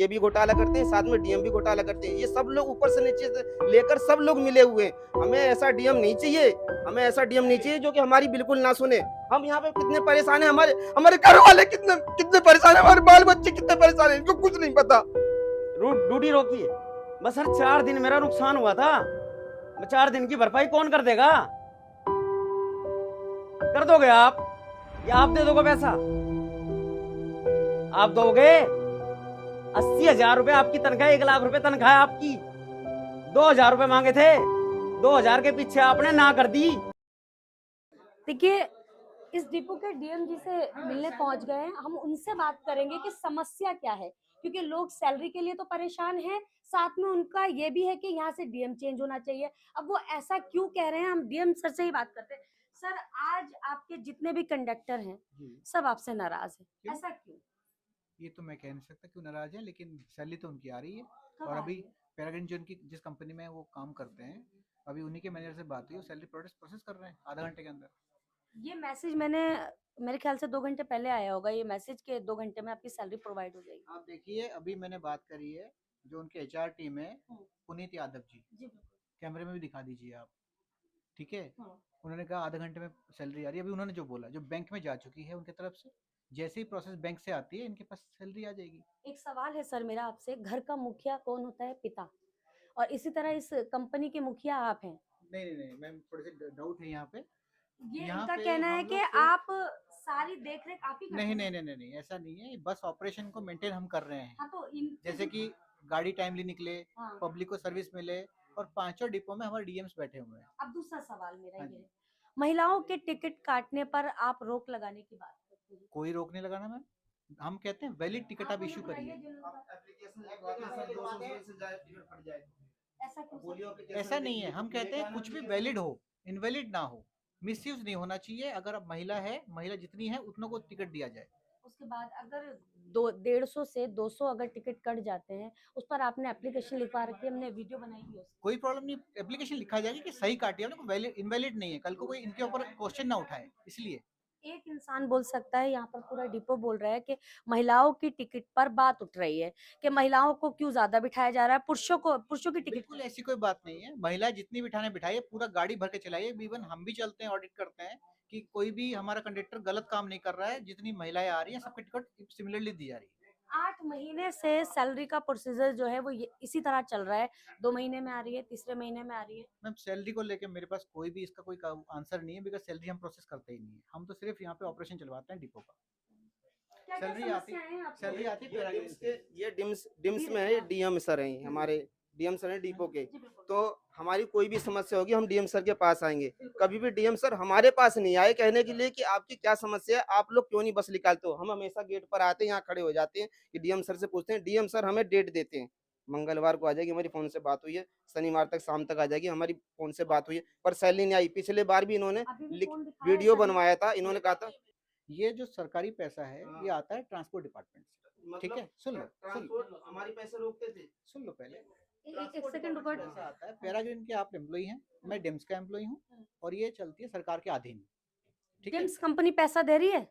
ये भी घोटाला करते हैं, साथ में डीएम भी घोटाला करते हैं। ये सब लोग ऊपर से नीचे से लेकर सब लोग मिले हुए हैं। हमें ऐसा डीएम नहीं चाहिए, हमें ऐसा डीएम नहीं चाहिए जो कि हमारी बिल्कुल ना सुने। हम यहाँ पे कितने परेशान हैं, हमारे हमारे घर वाले कितने कितने परेशान हैं, हमारे बाल बच्चे कितने परेशान हैं, इनको कुछ नहीं पता। ड्यूटी रोकी है। बस सर 4 दिन मेरा नुकसान हुआ था, 4 दिन की भरपाई कौन कर देगा? कर दोगे आप या आप दे दोगे पैसा? आप दोगे? 80,000 रुपए आपकी तनख्वाह, 1 लाख रुपए तनख्वाह है आपकी। 2,000 रुपए मांगे थे, 2,000 के पीछे आपने ना कर दी। देखिए, इस डिपो के डीएम जी से मिलने पहुंच गए हैं। हम उनसे बात करेंगे कि समस्या क्या है, क्योंकि लोग सैलरी के लिए तो परेशान हैं, साथ में उनका ये भी है कि यहाँ से डीएम चेंज होना चाहिए। अब वो ऐसा क्यों कह रहे हैं, हम डीएम सर से ही बात करते हैं। सर, आज आपके जितने भी कंडक्टर हैं सब आपसे नाराज हैं, ऐसा क्यों? ये तो मैं कह नहीं सकता क्यों नाराज है, लेकिन सैलरी तो उनकी आ रही है। कब और आ अभी रही है? पैरागन जो उनकी जिस कंपनी में वो काम करते हैं, अभी उन्हीं के मैनेजर से बात हुई, वो सैलरी प्रोसेस कर रहे हैं आधा घंटे के अंदर। ये मैसेज मेरे ख्याल से 2 घंटे पहले आया होगा, ये मैसेज के 2 घंटे में आपकी सैलरी प्रोवाइड हो जाएगी। आप देखिए, अभी मैंने बात करी है जो उनके एचआर टीम है, हम्म। पुनीत यादव जी, जी बिल्कुल। कैमरे में भी दिखा दीजिए आप, ठीक है। हाँ। उन्होंने कहा आधा घंटे में सैलरी आ रही है। अभी उन्होंने जो बोला, जो बैंक में जा चुकी है उनकी तरफ से, जैसे ही प्रोसेस बैंक से आती है इनके पास सैलरी आ जाएगी। एक सवाल है सर मेरा आपसे, घर का मुखिया कौन होता है? पिता। और इसी तरह इस कंपनी के मुखिया आप हैं। नहीं नहीं नहीं मैम, थोड़े से डाउट है यहाँ पे। ये यहाँ इनका पे कहना है हम कि लोग सिर्फ आप सारी देख रेख आप ही करते नहीं हैं। नहीं नहीं नहीं नहीं, ऐसा नहीं है। बस ऑपरेशन को मेंटेन हम कर रहे हैं, हाँ, तो जैसे कि गाड़ी टाइमली निकले, हाँ। पब्लिक को सर्विस मिले, और पांचों डिपो में हमारे डीएम्स बैठे हुए हैं। अब दूसरा सवाल मेरा हाँ ये जी। है, महिलाओं के टिकट काटने पर आप रोक लगाने की बात करते हैं। कोई रोक नहीं लगाना मैम, हम कहते हैं वैलिड टिकट आप इशू करिए। ऐसा क्यों? ऐसा नहीं है, हम कहते हैं कुछ भी वैलिड हो, इनवैलिड ना हो, मिसयूज नहीं होना चाहिए। अगर अब महिला है, महिला जितनी है उतनों को टिकट दिया जाए। उसके बाद अगर 150 से 200 अगर टिकट कट जाते हैं, उस पर आपने एप्लीकेशन लिखवा रखी है, हमने वीडियो बनाई भी है उसकी। कोई प्रॉब्लम नहीं, एप्लीकेशन लिखा जाएगा कि सही काटी है, वैलिड इनवैलिड नहीं है, कल को कोई इनके ऊपर क्वेश्चन ना उठाए इसलिए। एक इंसान बोल सकता है, यहाँ पर पूरा डिपो बोल रहा है कि महिलाओं की टिकट पर बात उठ रही है कि महिलाओं को क्यों ज्यादा बिठाया जा रहा है, पुरुषों की टिकट। बिल्कुल ऐसी कोई बात नहीं है, महिला जितनी बिठाने बिठाइए, पूरा गाड़ी भर के चलाइए। इवन हम भी चलते हैं, ऑडिट करते हैं कि कोई भी हमारा कंडक्टर गलत काम नहीं कर रहा है। जितनी महिलाएं आ रही हैं सबकी टिकट सिमिलरली दी जा रही है। 8 महीने से सैलरी का प्रोसीजर जो है वो इसी तरह चल रहा है। 2 महीने में आ रही है, तीसरे महीने में आ रही है। मैम सैलरी को लेके मेरे पास कोई भी इसका कोई आंसर नहीं है, बिकॉज सैलरी हम प्रोसेस करते ही नहीं है। हम तो सिर्फ यहाँ पे ऑपरेशन चलवाते हैं डिपो का। क्या-क्या सैलरी आती समस्याएं हैं आपको? सैलरी आती ये है डिम्स के ये डिम्स में है, डीएम सर हैं हमारे, डीएम सर हैं डिपो के। जी बिल्कुल। तो हमारी कोई भी समस्या होगी हम डीएम सर के पास आएंगे। कभी भी डीएम सर हमारे पास नहीं आए कहने के लिए कि आपकी क्या समस्या है, आप लोग क्यों नहीं बस निकालते हो। हम हमेशा गेट पर आते हैं, यहाँ खड़े हो जाते हैं कि डीएम सर से पूछते हैं। डीएम सर हमें डेट देते हैं, मंगलवार को आ जाएगी, हमारी फोन से बात हुई है, शनिवार तक शाम तक आ जाएगी, हमारी फोन से बात हुई है, पर सैलरी नहीं आई। पिछले बार भी इन्होंने अभी भी फोन दिखाया है वीडियो सभी। बनवाया था, इन्होंने कहा था ये जो सरकारी पैसा है ये आता है ट्रांसपोर्ट डिपार्टमेंट से, ठीक है। सुन लो ट्रांसपोर्ट हमारी पैसे रोकते थे। सुन लो पहले। एक सेकंड रुको। पैसा आता है, पैराग्रीन के आप एम्प्लॉई हैं, मैं डिम्स का एम्प्लॉई हूँ, और ये चलती है सरकार के अधीन, ठीक है। जेम्स कंपनी पैसा दे रही है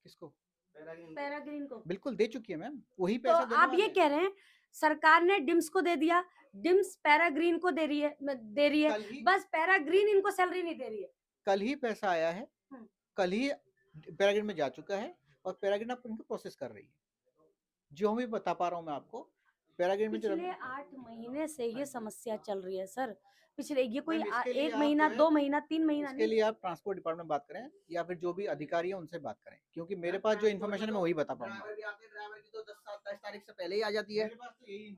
किसको? पैराग्रीन को? बिल्कुल दे चुकी है मैम, वही तो पैसा देने आप ये वाले हैं। कह रहे हैं सरकार ने डिम्स को दे दिया, डिम्स पैराग्रीन को दे रही है, कल ही बस पैराग्रीन इनको सैलरी नहीं दे रही है। कल ही पैसा आया है, हम्म। कल ही पैराग्रीन में जा चुका है, और पैराग्रीन अब इनको प्रोसेस कर रही है, जो हम भी बता पा रहा हूँ मैं आपको। पैराग्रीन में पिछले 8 महीने से ये समस्या चल रही है सर। पिछले ये कोई मैम, इसके लिए 1 आप महीना, जो है, 2 महीना, 3 महीना इसके नहीं। लिए आप ट्रांसपोर्ट डिपार्टमेंट में बात करें, या फिर जो भी अधिकारी है उनसे बात करें, क्योंकि मेरे पास जो इन्फॉर्मेशन है मैं वही बता पाऊंगा। ड्राइवर की तो 10 तारीख से पहले ही आ जाती है।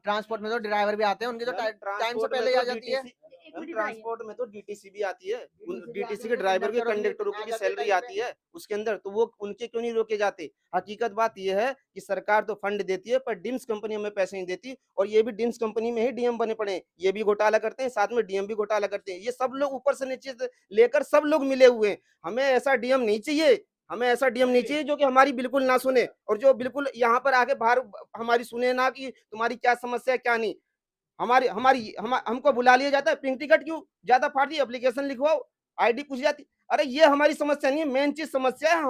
ट्रांसपोर्ट में तो ड्राइवर भी आते हैं, उनकी तो टाइम से पहले ही आ जाती है। ट्रांसपोर्ट में तो डीटीसी भी आती है, डीटीसी के ड्राइवर के कंडक्टरों की भी सैलरी आती है उसके अंदर, तो वो उनके क्यों नहीं रोके जाते। हकीकत बात ये है कि सरकार तो फंड देती है पर डिम्स कंपनी हमें पैसे नहीं देती, और ये भी डिम्स कंपनी में ही डीएम बने पड़े हैं। ये भी घोटाला करते हैं, साथ में डीएम भी घोटाला करते हैं। ये सब लोग ऊपर से नीचे से लेकर सब लोग मिले हुए हैं। हमें ऐसा डीएम नहीं चाहिए, हमें ऐसा डीएम नहीं चाहिए जो कि हमारी बिल्कुल ना सुने, और जो बिल्कुल यहाँ पर आके बाहर हमारी सुने ना कि तुम्हारी क्या समस्या है क्या नहीं। हमको बुला लिया जाता है, पिंक टिकट क्यों ज्यादा फाड़ दी, एप्लीकेशन लिखवाओ, आईडी पूछ जाती। अरे ये हमारी समस्या नहीं है, मेन चीज समस्या है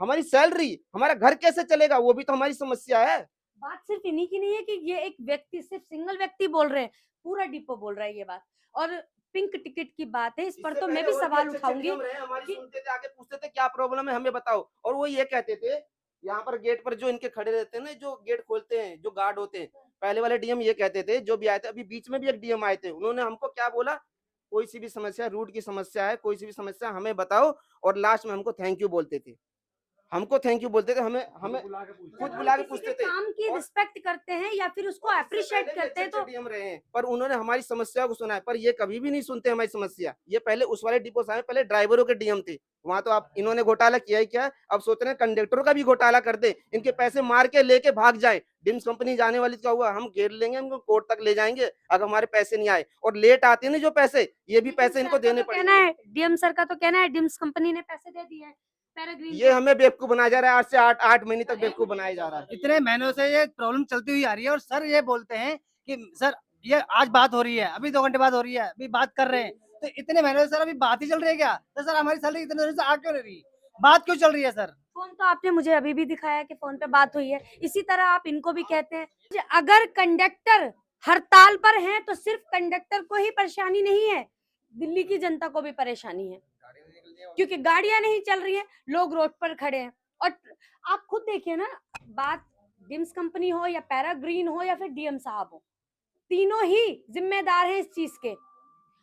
हमारी सैलरी, हमारा घर कैसे चलेगा वो भी तो हमारी समस्या है। बात सिर्फ इन्हीं की नहीं है कि ये एक व्यक्ति, सिर्फ सिंगल व्यक्ति बोल रहे हैं, पूरा डिपो बोल रहा है ये बात। और पिंक टिकट की बात है, इस पर इससे तो मैं पहले भी और सवाल अच्छे-अच्छे उठाऊंगी नियम रहे, हमारी कि सुनते थे, आके पूछते थे क्या प्रॉब्लम है हमें बताओ, और वो ये कहते थे, यहाँ पर गेट पर जो इनके खड़े रहते हैं ना, जो गेट खोलते हैं, जो गार्ड होते हैं, पहले वाले डीएम ये कहते थे, जो भी आए थे, अभी बीच में भी एक डीएम आए थे, उन्होंने हमको क्या बोला, कोई सी भी समस्या, रूट की समस्या है, कोई सी भी समस्या हमें बताओ, और लास्ट में हमको थैंक यू बोलते थे। हमको थैंक यू बोलते थे, हमें हमें खुद जब हम बुला के किसी पूछते के थे। काम की और रिस्पेक्ट करते हैं या फिर उसको इससे अप्रिशिएट पहले भी करते हैं अच्छे-अच्छे तो डीएम रहे हैं, पर उन्होंने हमारी समस्या को सुना है, पर ये कभी भी नहीं सुनते हमारी समस्या। ये पहले उस वाले डिपो से आए, पहले ड्राइवरों के डीएम थे। वहाँ तो आप इन्होंने घोटाला किया ही क्या, अब सोच रहे हैं कंडक्टरों का भी घोटाला कर दें, इनके पैसे मार के लेके भाग जाएँ। डिम्स कंपनी जाने वाली क्या हुआ, हम घेर लेंगे, उनको कोर्ट तक ले जाएँगे, अगर हमारे पैसे नहीं आए, और लेट आते हैं ना जो पैसे, ये भी पैसे इनको देने कहना पड़ेंगे। है, डीएम सर का तो कहना है डिम्स कंपनी ने पैसे दे दिए हैं पैराग्रीन ये को। हमें बेवकूफ बनाया जा रहा है, आज से 8 महीने तक बेवकूफ बनाया जा रहा है। इतने महीनों से ये प्रॉब्लम चलती हुई आ रही है और सर ये बोलते हैं कि सर ये आज बात हो रही है, अभी 2 घंटे बाद हो रही है, अभी बात कर रहे हैं, तो इतने महीनों से सर अभी बात ही चल रही है क्या? तो सर हमारी सैलरी इतने दिनों से आ क्यों नहीं रही? बात क्यों चल रही है सर? फोन तो आपने मुझे अभी भी दिखाया कि फोन पे बात हुई है, इसी तरह आप इनको भी कहते हैं। अगर कंडक्टर हड़ताल पर हैं तो सिर्फ कंडक्टर को ही परेशानी नहीं है, दिल्ली की जनता को भी परेशानी है, क्योंकि गाड़ियां नहीं चल रही हैं, लोग रोड पर खड़े हैं। और आप खुद देखिए ना, बात डिम्स कंपनी हो या पैराग्रीन हो या फिर डीएम साहब हो, तीनों ही जिम्मेदार हैं इस चीज के,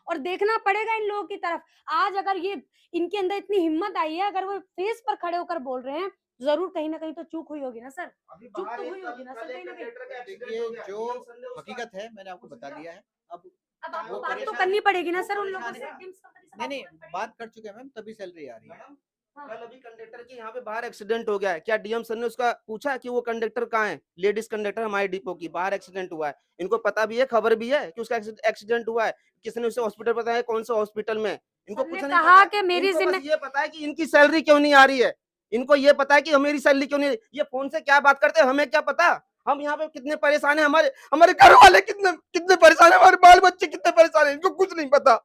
और देखना पड़ेगा इन लोगों की तरफ। आज अगर ये इनके अंदर इतनी हिम्मत आई है, अगर वो फेस पर खड़े होकर बोल रहे हैं, जरूर कहीं ना कहीं तो चूक हुई होगी ना सर। अभी चूक बाहर तो एक हुई होगी ना कल सर कहीं एक ना कहीं। कंडक्टर का एक्सीडेंट देखिए हो गया, जो डीएम सर ने उसका हकीकत है मैंने आपको बता दिया है। अब अब आपको वो बात तो परेशान करनी पड़ेगी ना वो सर उन लोगों परेशान से, है। डिम्स कंपनी से नहीं बात तो करनी पड़ेगी। बात कर चुके हैं मैम, तभी सैलरी आ रही है। मैडम, हाँ। कल अभी कंडक्टर के यहाँ पे बाहर एक्सीडेंट हो गया है, क्या डीएम सर ने उसका पूछा कि वो कंडक्टर कहाँ है, लेडीज कंडक्टर हमारे डिपो की, बाहर एक्सीडेंट हुआ है, इनको पता भी है, खबर भी है कि उसका एक्सीडेंट हुआ है, किसने उसे हॉस्पिटल बताया, कौन सा हॉस्पिटल में, इनको सर ने कुछ नहीं कहा पता। कि मेरी इनको जिम्मे बस ये पता है कि इनकी सैलरी क्यों नहीं आ रही है, इनको ये पता है कि मेरी सैलरी क्यों नहीं, ये फोन से क्या बात करते हैं हमें क्या पता। हम यहाँ पे कितने परेशान है, हमारे हमारे घर वाले कितने कितने परेशान है, हमारे बाल बच्चे कितने परेशान है, इनको कुछ नहीं पता।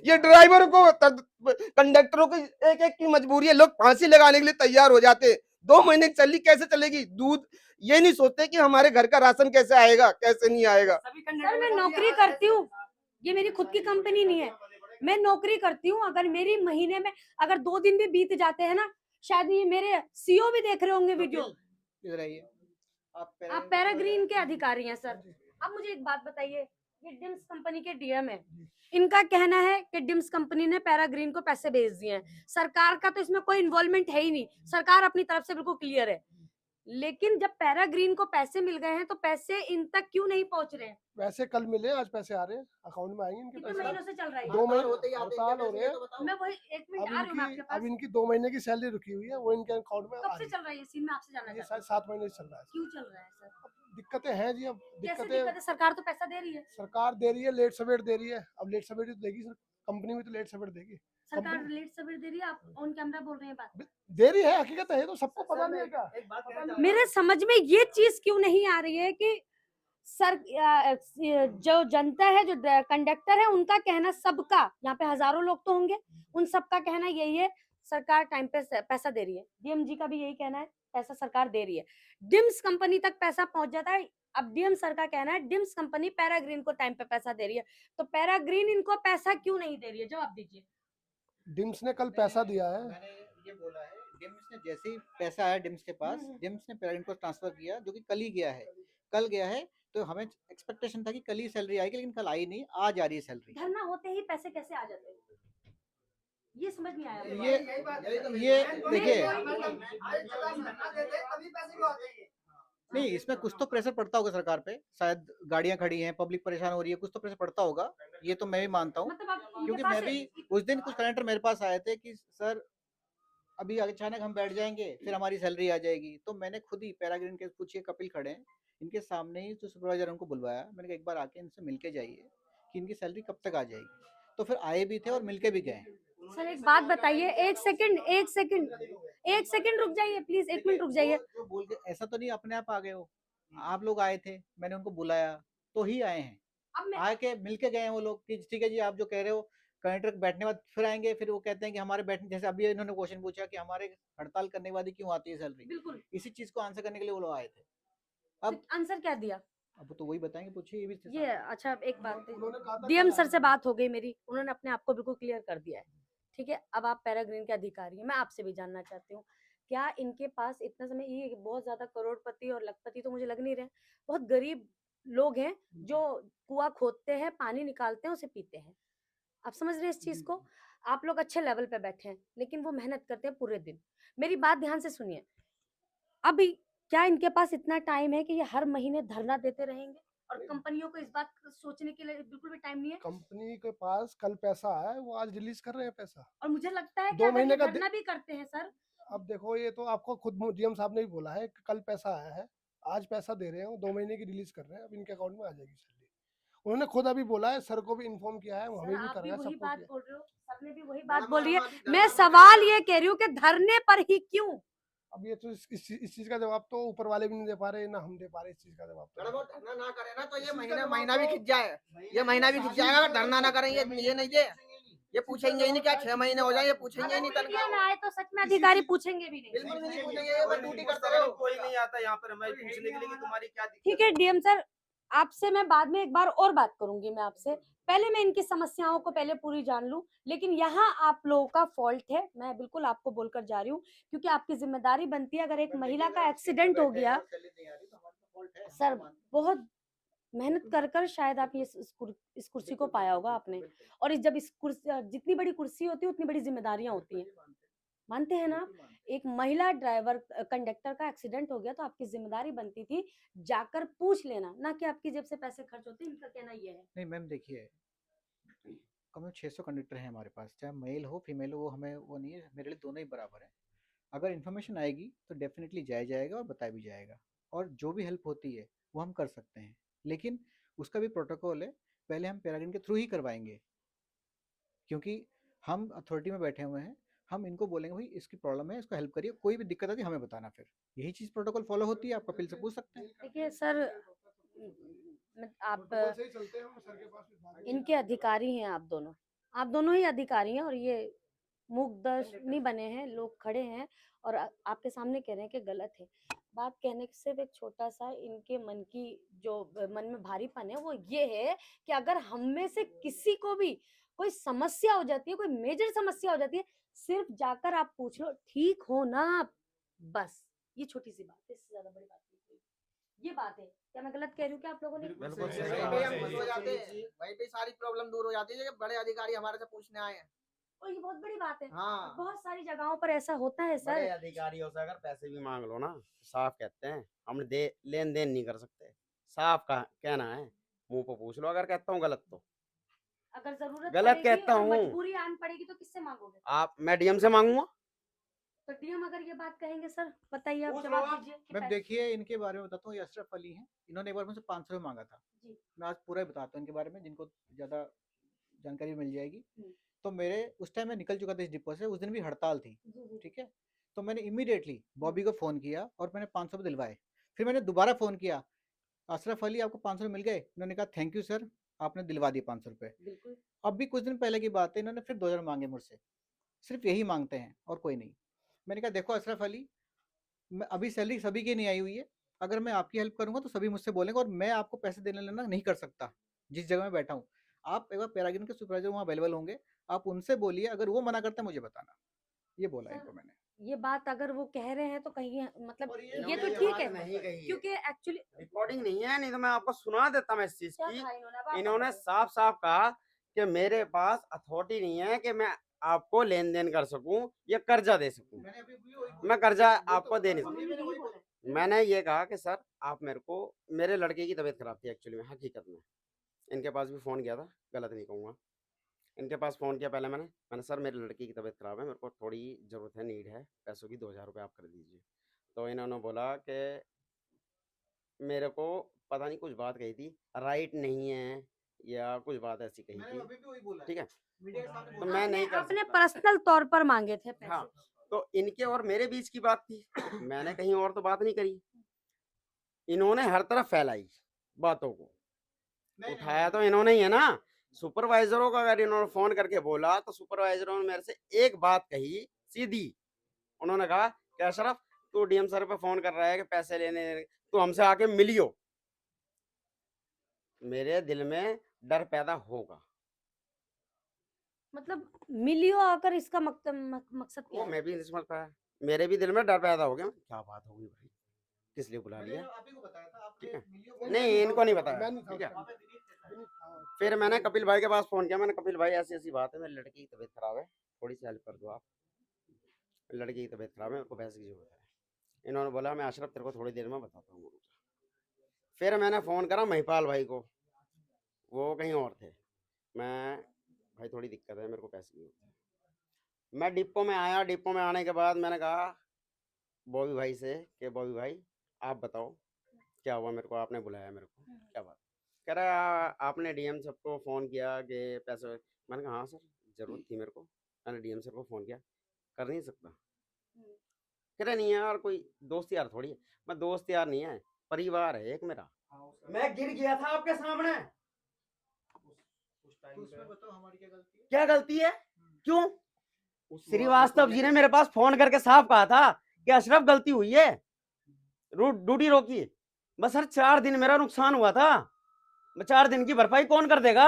ये ड्राइवर को, कंडक्टरों की एक एक की मजबूरी है, लोग फांसी लगाने के लिए तैयार हो जाते हैं। 2 महीने की सैलरी कैसे चलेगी, दूध, ये नहीं सोचते कि हमारे घर का राशन कैसे आएगा, कैसे नहीं आएगा। सर मैं नौकरी करती हूँ, ये मेरी खुद की कंपनी नहीं है, मैं नौकरी करती हूँ। अगर मेरी महीने में अगर 2 दिन भी बीत जाते हैं ना, शायद ये मेरे सीओ भी देख रहे होंगे वीडियो। इधर आइए। आप पैराग्रीन के अधिकारी हैं सर। अब मुझे एक बात बताइए, ये डिम्स कंपनी के डीएम है, इनका कहना है कि डिम्स कंपनी ने पैराग्रीन को पैसे भेज दिए हैं, सरकार का तो इसमें कोई इन्वॉल्वमेंट है ही नहीं, सरकार अपनी तरफ से बिल्कुल क्लियर है। लेकिन जब पैराग्रीन को पैसे मिल गए हैं तो पैसे इन तक क्यों नहीं पहुंच रहे हैं? वैसे कल मिले, आज पैसे आ रहे हैं, अकाउंट में आएंगे इनके कितने पैसे। महीनों से चल रहा है ये? 2 महीने होते ही आते हैं, हड़ताल हो रहे हैं। तो बताओ। मैं वही 1 मिनट अब आ रही हूँ मैं आपके इनकी पास। 2 महीने की सैलरी रुकी हुई है, वो इनके अकाउंट में आ कब से रही चल रहा है ये सीन, मैं आपसे जानना है। ये चाहती हूँ। 7 महीने से चल रहा है। क्यों चल रहा है सर? दिक्कतें हैं जी, अब कैसे दिक्कतें दिक्कत है? सरकार तो पैसा दे रही है, सरकार दे रही है, लेट सवेर दे रही है। अब लेट सवेर तो देगी सर, कंपनी भी तो लेट सवेर देगी, सरकार कंपनी लेट सवेर दे रही है, आप ऑन कैमरा बोल रहे हैं बात। दे रही है, हकीकत है, ये तो सबको पता नहीं है क्या। मेरे समझ में ये चीज क्यों नहीं आ रही है कि सर जो जनता है, जो कंडक्टर है, उनका कहना, सबका यहाँ पे हजारों लोग तो होंगे, उन सबका कहना यही है सरकार टाइम पे पैसा दे रही है। डीएम जी का भी यही कहना है, पैसा सरकार दे रही है, डिम्स कंपनी तक पैसा पहुंच जाता है। अब डीएम सर का कहना है डिम्स कंपनी पैराग्रीन को टाइम पे पैसा दे रही है, तो पैराग्रीन इनको पैसा क्यों नहीं दे रही है? जवाब दीजिए। डिम्स ने कल पैसा दिया है। मैंने ये बोला है, डिम्स ने जैसे ही पैसा आया डिम्स के पास, डिम्स ने पेरेंट को ट्रांसफर किया, जो कि कल ही गया है, कल गया है। तो हमें एक्सपेक्टेशन था कि कल ही सैलरी आएगी, लेकिन कल आई नहीं, आज आ रही है सैलरी। धरना होते ही पैसे कैसे आ जाते हैं, ये समझ नहीं आया मुझे। ये देखिए, नहीं इसमें कुछ तो प्रेशर पड़ता होगा सरकार पे, शायद गाड़ियां खड़ी हैं, पब्लिक परेशान हो रही है, कुछ तो प्रेशर पड़ता होगा, ये तो मैं भी मानता हूँ। मतलब आप इनके क्योंकि पास मैं भी उस दिन कुछ कंडक्टर मेरे पास आए थे कि सर अभी अचानक हम बैठ जाएंगे, फिर हमारी सैलरी आ जाएगी। तो मैंने खुद ही पैराग्रीन के, पूछिए कपिल खड़े हैं, इनके सामने ही जो सुपरवाइजर उनको बुलवाया, मैंने कहा एक बार आके इनसे मिलके जाइए कि इनकी सैलरी कब तक आ जाएगी। तो फिर आए भी थे और मिलके भी गए। सर एक बात बताइए, एक सेकंड रुक जाइए प्लीज, 1 मिनट रुक जाइए। जो बोल के, ऐसा तो नहीं अपने आप आ गए हो, आप लोग आए थे, मैंने उनको बुलाया तो ही आए हैं, अब मैं आके मिलके गए हैं वो लोग कि ठीक है जी, आप जो कह रहे हो कंडक्टर बैठने के बाद फिर आएंगे, फिर वो कहते हैं कि हमारे बैठने, जैसे अभी इन्होंने क्वेश्चन पूछा कि हमारे हड़ताल करने के बाद ही क्यों आती है सैलरी, बिल्कुल इसी चीज को आंसर करने के लिए वो लोग आए थे। अब आंसर क्या दिया? अब तो वही बताएंगे, पूछिए ये भी ये अच्छा एक बात उन्होंने कहा था डीएम कल सर से आएंगे। बात हो गई मेरी, उन्होंने अपने आप को बिल्कुल क्लियर कर दिया है। ठीक है, अब आप पैराग्रीन के अधिकारी हैं, मैं आपसे भी जानना चाहती हूँ, क्या इनके पास इतना समय, ये बहुत ज्यादा करोड़पति और लखपति तो मुझे लग नहीं रहे, बहुत गरीब लोग हैं जो कुआं खोदते हैं, पानी निकालते हैं, उसे पीते हैं। आप समझ रहे हैं इस चीज को? आप लोग अच्छे लेवल पे बैठे हैं, लेकिन वो मेहनत करते हैं पूरे दिन। मेरी बात ध्यान से सुनिए, अभी क्या इनके पास इतना टाइम है कि ये हर महीने धरना देते रहेंगे? और कंपनियों को इस बात को सोचने के लिए बिल्कुल भी टाइम नहीं है। कंपनी के पास कल पैसा आया है, वो आज रिलीज कर रहे हैं पैसा। और मुझे लगता है कि 2 अगर ये महीने का धरना भी करते हैं सर, अब देखो, ये तो आपको खुद डीएम साहब ने भी बोला है कि कल पैसा आया है, आज पैसा दे रहे हैं, 2 महीने की रिलीज कर रहे हैं, अब इनके अकाउंट में आ जाएगी सैलरी। उन्होंने खुद अभी बोला है, सर को भी इन्फॉर्म किया है, सर हमें भी आप कर भी रहा है, वही सबको बात किया। बोल रहे हो, सर ने भी वही बात मैडम, बोल रही है। अभी मैं धरना सवाल ये कह रही हूँ कि धरने पर ही क्यों? अब ये तो इस चीज का जवाब तो ऊपर वाले भी नहीं दे पा रहे, ना हम दे पा रहे इस चीज का जवाब मैडम, वो तो। धरना ना करे ना तो ये इसी का महीना जवाब महीना भी तो- खिंच जाए, ये महीना भी खिंच जाएगा अगर धरना ना करेंगे। ये नहीं ये पूछेंगे ही नहीं क्या 6 महीने हो जाए, ये पूछेंगे ही नहीं अगर मीडिया में तनख्वाह। आए तो सच में अधिकारी पूछेंगे भी नहीं। बिल्कुल भी नहीं पूछेंगे, ये बस ड्यूटी करते रहो। कोई नहीं आता यहाँ पर हमें पूछने के लिए कि तुम्हारी क्या दिक्कत ठीक है डीएम सर, आपसे मैं बाद में एक बार और बात करूंगी मैं आपसे, पहले मैं इनकी समस्याओं को पहले पूरी जान लूं। लेकिन यहाँ आप लोगों का फॉल्ट है, मैं बिल्कुल आपको बोलकर जा रही हूँ, क्योंकि आपकी जिम्मेदारी बनती है। अगर एक महिला का एक्सीडेंट हो गया, सर बहुत मेहनत कर कर शायद आप ये इस कुर्सी को पाया होगा आपने, और जब इस कुर्सी, जितनी बड़ी कुर्सी होती है उतनी बड़ी जिम्मेदारियां होती हैं, मानते हैं ना? एक महिला ड्राइवर कंडक्टर का एक्सीडेंट हो गया तो आपकी जिम्मेदारी बनती थी जाकर पूछ लेना, ना कि आपकी जेब से पैसे खर्च होते। इनका कहना ये है। नहीं मैम देखिए, कम से 600 कंडक्टर हैं हमारे पास, चाहे मेल हो फीमेल हो, वो हमें वो नहीं है, मेरे लिए दोनों ही बराबर हैं। अगर इन्फॉर्मेशन आएगी तो डेफिनेटली जाया जाएगा और बताया भी जाएगा, और जो भी हेल्प होती है वो हम कर सकते हैं, लेकिन उसका भी प्रोटोकॉल है, पहले हम पैराग्रीन के थ्रू ही करवाएंगे, क्योंकि हम अथॉरिटी में बैठे हुए हैं, हम इनको बोलेंगे भाई इसकी प्रॉब्लम है, इसको हेल्प करिए, कोई भी दिक्कत आती है हमें बताना, फिर यही चीज़ प्रोटोकॉल फॉलो होती है, आप कपिल से पूछ सकते हैं। देखिए सर, आप प्रोटोकॉल से ही चलते हैं, हम सर के पास भी बात करेंगे। इनके अधिकारी हैं, आप दोनों ही अधिकारी हैं, और ये मूकदर्श नहीं बने हैं, लोग खड़े हैं और आपके सामने कह रहे हैं कि गलत है। बात कहने के सिर्फ एक छोटा सा इनके मन की जो मन में भारीपन है वो ये है कि अगर हम में से किसी को भी कोई समस्या हो जाती है, कोई मेजर समस्या हो जाती है, सिर्फ जाकर आप पूछ लो ठीक हो ना आप, बस ये छोटी सी बात है, इससे ज्यादा बड़ी बात नहीं कोई। ये बात है, क्या मैं गलत कह रही हूँ क्या आप लोगों ने? बिल्कुल वहीं सही पे बात हम है। खुश हो जाते हैं, वहीं पे सारी प्रॉब्लम दूर हो जाती है जब बड़े अधिकारी हमारे से पूछने आए हैं। और ये बहुत बड़ी बात है, हाँ, बहुत सारी जगहों पर ऐसा होता है बड़े सर। अधिकारियों से अगर पैसे भी मांग लो ना, साफ कहते हैं हम दे लेन देन नहीं कर सकते, साफ का कहना है, मुंह पे पूछ लो अगर कहता हूँ गलत तो। अगर जरूरत गलत पड़ेगी कहता और हूँ। मजबूरी आन पड़ेगी तो किससे मांगोगे? आप मैं डीएम से मांगूंगा। तो डीएम अगर ये बात कहेंगे सर, बताइए आप पूछ लो जवाब आप। दीजिए कि मैम पैसे- देखिए, इनके बारे में बताता हूँ, ये अशरफ अली हैं, इन्होंने एक बार मुझसे 500 रुपये मांगा था। जी। मैं आज पूरा ही बताता हूँ इनके बारे में, जिनको ज़्यादा जानकारी मिल जाएगी। हम्म। तो मेरे उस टाइम मैं निकल चुका था इस डिपो से, उस दिन भी हड़ताल थी, जी, जी। ठीक है। तो मैंने इमीडिएटली बॉबी को फ़ोन किया और मैंने 500 रुपये दिलवाए। फिर मैंने दोबारा फ़ोन किया, अशरफ अली आपको 500 रुपये मिल गए? इन्होंने कहा थैंक यू सर, आपने दिलवा दिए 500 रुपये। बिल्कुल। अब भी कुछ दिन पहले की बात है, इन्होंने फिर 2000 मांगे मुझसे, सिर्फ यही मांगते हैं और कोई नहीं। मैंने कहा देखो अशरफ अली, मैं अभी सैलरी सभी की नहीं आई हुई है, अगर मैं आपकी हेल्प करूंगा तो सभी मुझसे बोलेंगे, और मैं आपको पैसे देने लेना नहीं कर सकता जिस जगह मैं बैठा हूँ। आप एक बार पैराग्रीन के सुपरवाइजर वहाँ अवेलेबल होंगे, आप उनसे बोलिए, अगर वो मना करते हैं मुझे बताना। ये बोला सर, इनको मैंने। ये बात अगर वो कह रहे हैं तो कहीं मतलब और ये इन्होंने तो ये ठीक बात है, नहीं कही है। क्योंकि एक्चुअली रिकॉर्डिंग नहीं है, नहीं तो मैं आपको सुना देता मैं इस चीज क्या की। कहा इन्होंने? अब आप इन्होंने बताइए। साफ साफ कहा कि मेरे पास अथॉरिटी नहीं है कि मैं आपको लेन देन कर सकूं या कर्जा दे सकूं, मैंने अभी भी वही मैं कर्जा आपको दे नहीं उन्होंने सकता। यही बोला है। मैंने ये कहा कि सर आप मेरे को, मेरे लड़के की तबीयत खराब थी एक्चुअली में, हकीकत में इनके पास भी फ़ोन किया था, गलत नहीं कहूँगा, इनके पास फ़ोन किया पहले मैंने सर मेरे लड़के की तबीयत ख़राब है, मेरे को थोड़ी ज़रूरत है, नीड है पैसों की, 2000 रुपये आप कर दीजिए। तो इन्होंने बोला कि मेरे को पता नहीं कुछ बात कही थी, राइट नहीं है या कुछ बात ऐसी कही मैंने थी, अभी भी वही बोला है। ठीक है। मीडिया के सामने तो बोला मैं है। नहीं कर अपने सकता। पर्सनल तौर पर मांगे थे पैसे। हाँ, तो इनके और मेरे बीच की बात थी, मैंने कहीं और तो बात नहीं करी, इन्होंने हर तरफ फैलाई बातों को, नहीं, उठाया तो इन्होंने ही है ना। सुपरवाइजरों को अगर इन्होंने फोन करके बोला तो सुपरवाइजरों ने मेरे से एक बात कही सीधी, उन्होंने कहा कि अशरफ तो डीएम सर पे फोन कर रहा है कि पैसे लेने, तो हमसे आके मिलियो। मेरे दिल में डर पैदा होगा। मतलब मिलियो आकर इसका मकसद क्या वो है? मैं भी नहीं समझ पाया, मेरे भी दिल में डर पैदा हो गया। क्या बात होगी भाई, किस लिए बुला लिया? आप ही को बताया था ठीक आपने है। मिलियो को- नहीं, इनको नहीं बताया। मैं नहीं था ठीक है। उस time। नहीं था। फिर मैंने कपिल भाई के पास फोन किया, मैंने कपिल भाई ऐसी ऐसी बात है, मेरी लड़की की तबीयत खराब है, थोड़ी सी हेल्प कर दो आप, लड़की की तबीयत खराब है, मेरे को पैसे की जरूरत है। इन्होंने बोला मैं अशरफ तेरे को थोड़ी देर में बताता हूँ। फिर मैंने फ़ोन करा महिपाल भाई को, वो कहीं और थे। मैं भाई थोड़ी दिक्कत है, मेरे को पैसे की जरूरत है। मैं डिपो में आया, डिपो में आने के बाद मैंने कहा बॉबी भाई से कि बॉबी भाई आप बताओ क्या हुआ, मेरे को आपने बुलाया, मेरे को क्या बात? कह रहा आपने डीएम सबको फ़ोन किया कि पैसे। मैंने कहा हाँ सर, ज़रूरत थी मेरे को, मैंने डीएम सर को फ़ोन किया, कर नहीं सकता? कह रहा नहीं यार, कोई दोस्त यार थोड़ी है। मैं दोस्त यार नहीं है, परिवार है एक मेरा। मैं गिर गया था आपके सामने। तो उसमें बताओ हमारी क्या गलती है? क्या गलती है? क्यों? श्रीवास्तव जी ने मेरे पास फोन करके साफ कहा था कि अशरफ गलती हुई है, ड्यूटी रोकी। बस सर 4 दिन मेरा नुकसान हुआ था, 4 दिन की भरपाई कौन कर देगा?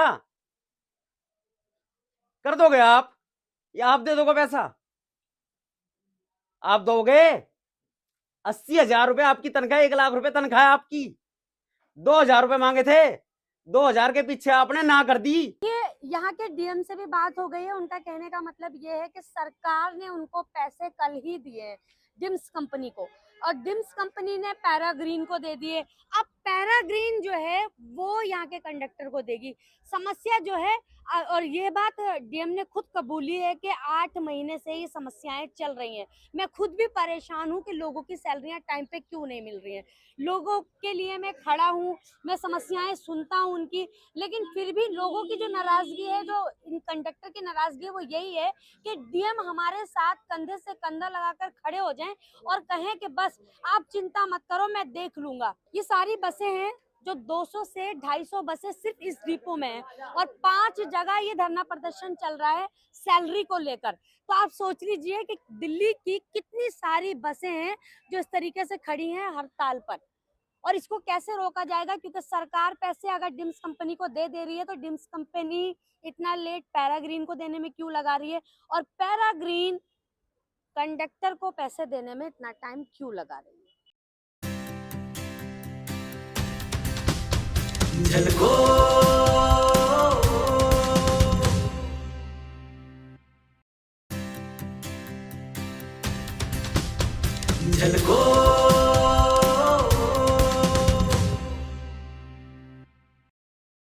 कर दोगे आप या आप दे दोगे पैसा? आप दोगे? 80,000 रुपए आपकी तनख्वाह, 1 लाख रुपए तनख्वाह है आपकी। 2,000 रुपए मांगे थे, 2,000 के पीछे आपने ना कर दी। यहाँ के डीएम से भी बात हो गई है। उनका कहने का मतलब ये है कि सरकार ने उनको पैसे कल ही दिए हैं डिम्स कंपनी को, और डिम्स कंपनी ने पैराग्रीन को दे दिए। अब पैराग्रीन जो है वो यहाँ के कंडक्टर को देगी। समस्या जो है, और ये बात डीएम ने खुद कबूली है कि 8 महीने से ये समस्याएं चल रही हैं। मैं खुद भी परेशान हूँ कि लोगों की सैलरियां टाइम पे क्यों नहीं मिल रही हैं। लोगों के लिए मैं खड़ा हूँ, मैं समस्याएं सुनता हूँ उनकी, लेकिन फिर भी लोगों की जो नाराजगी है, जो इन कंडक्टर की नाराजगी है, वो यही है कि डीएम हमारे साथ कंधे से कंधा लगाकर खड़े हो जाएं और कहें कि बस आप चिंता मत करो, मैं देख लूंगा। ये सारी बसें हैं जो 200 से 250 बसें सिर्फ इस डिपो में हैं, और 5 जगह ये धरना प्रदर्शन चल रहा है सैलरी को लेकर। तो आप सोच लीजिए कि दिल्ली की कितनी सारी बसें हैं जो इस तरीके से खड़ी हैं हड़ताल पर, और इसको कैसे रोका जाएगा? क्योंकि सरकार पैसे अगर डिम्स कंपनी को दे रही है, तो डिम्स कंपनी इतना लेट पैराग्रीन को देने में क्यों लगा रही है, और पैराग्रीन कंडक्टर को पैसे देने में इतना टाइम क्यों लगा रही है? झलको